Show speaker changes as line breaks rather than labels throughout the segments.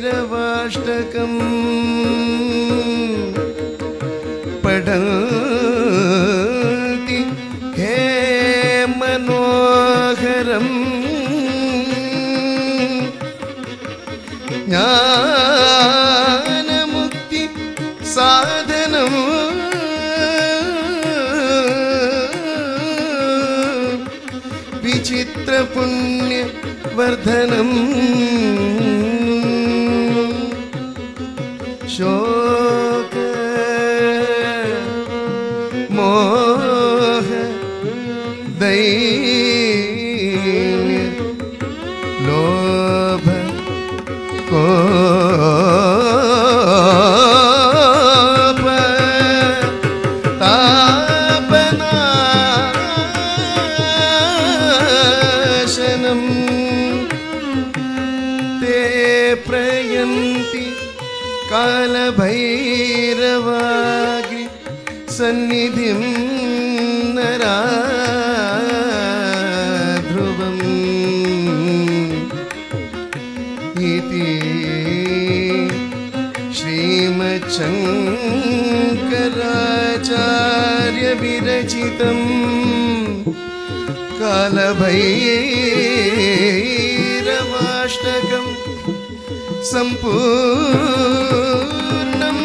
कालभैरवाष्टकम् पठन्ति हे मनोहरम् ज्ञानमुक्ति साधनम् विचित्र पुण्य वर्धनम् शोक मोह दैन्य लोभ कोप तापनाशनम् ते प्रयन्ति कालभैरवाग्नि सन्निधिं नराध्रुवम् इति श्रीमच्छङ्कराचार्य विरचितम् कालभैरवाष्टकम् सम्पूर्णम्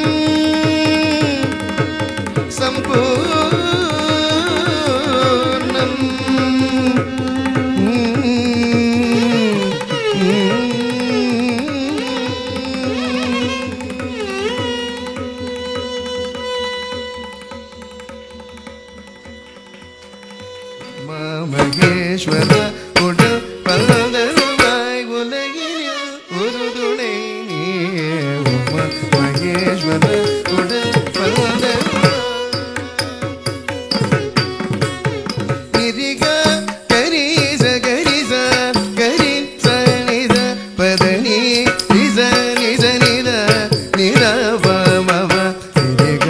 மகேஸ்வர உடல் பலதருவாய் உலகினில் ஒரு துணை நீயே மகேஸ்வர உடல் பலதருவாய் நிரிக கரிச கரிச கரி சனித பதனி நிச நிச நித நிரவமவ நிரிக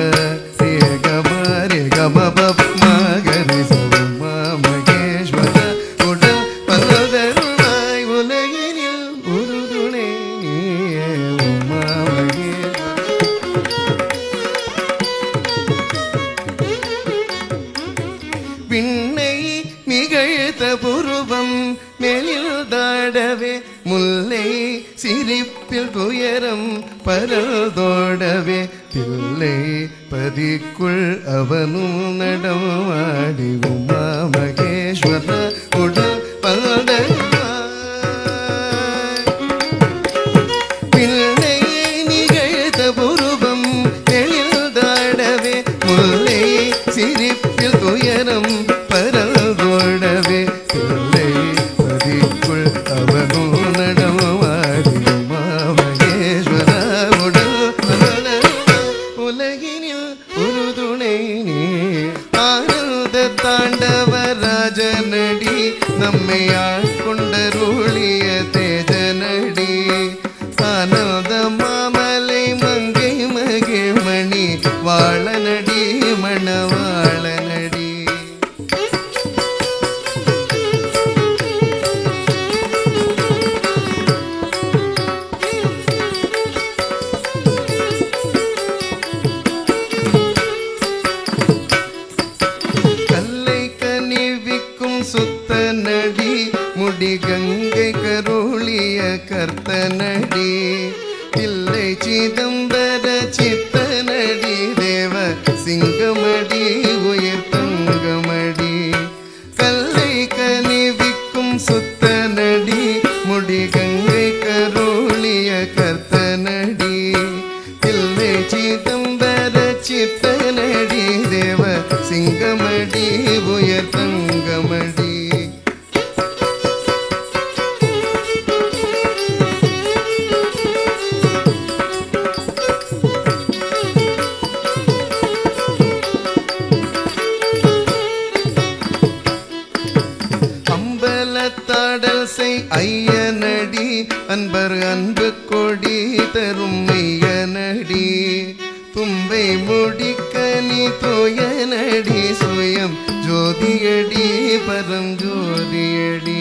ரிகம ரிகமப மகரிச பின்னை நிகழ்த்த புருவம் மெலிதாடவே முல்லை சிரிப்பில் துயரம் பரதோடவே தில்லை பதிக்குள் அவனும் நடமாடி உமா மகேஸ்வர உடல் பலதருவாய் பின்னை நிகழ்த்த புருவம் மெலிதாடவே முல்லை சிரிப்பில் துயரம் பரதோடவே தில்லை பதிக்குள் அவனும் நடமாடி உமா மகேஸ்வர உடல் பலதருவாய் உலகினில் ஒரு துணை நீ ஆனந்த தாண்டவ ராஜனடி நம்மை ஆட்கொண்டருளிய தேஜனடி ஆனந்த மாமலை மங்கை மகிழ்மணி வாழனடி மணவாழனடி கல்லை கனிவிக்கும் சுத்த நடி முடி கங்கை கருளிய கர்த்தனடி இல்லை சிதம்பர சித்தனடி தேவ சிங்கமடி உயிர் தங்கமடி கல்லை கனிவிக்கும் சுத்த நடி முடி கங்கை கருளிய கர்த்தனடி இல்லை சிதம்பர சித்தனடி தேவ சிங்கமடி உயர் தங்கமடி அம்பலத்தாடல் செய் ஐயனடி அன்பர் அன்பு கொடி தரும் மையனடி தும்பை முடிக்கனி தோயனடி சுயம் ஜோதியடி பரம் ஜோதியடி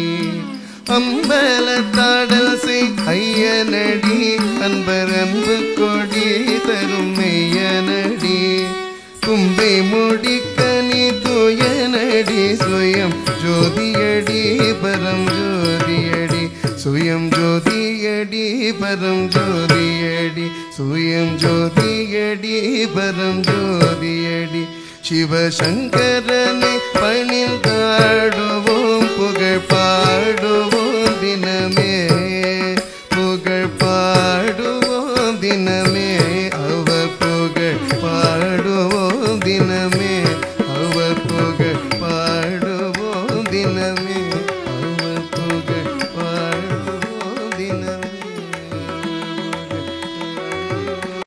அம்பலத்தாடல் செய் ஐயனடி அன்பர் அன்பு கொடி தரும் மெய்யனடி தும்பை முடிக்கனி தூயனடி சுயம் ஜோதியடி பரம் ஜோதியடி சுயம் ஜோதியடி பரம் ஜோதியடி சுயம் ஜோதியடி பரம் ஜோதியடி சிவசங்கரனை பணிந்தாடுவோம் புகழ் பாடுவோம் தினமே புகழ் பாடுவோம் தினமே அவர் புகழ் பாடுவோம் தினமே.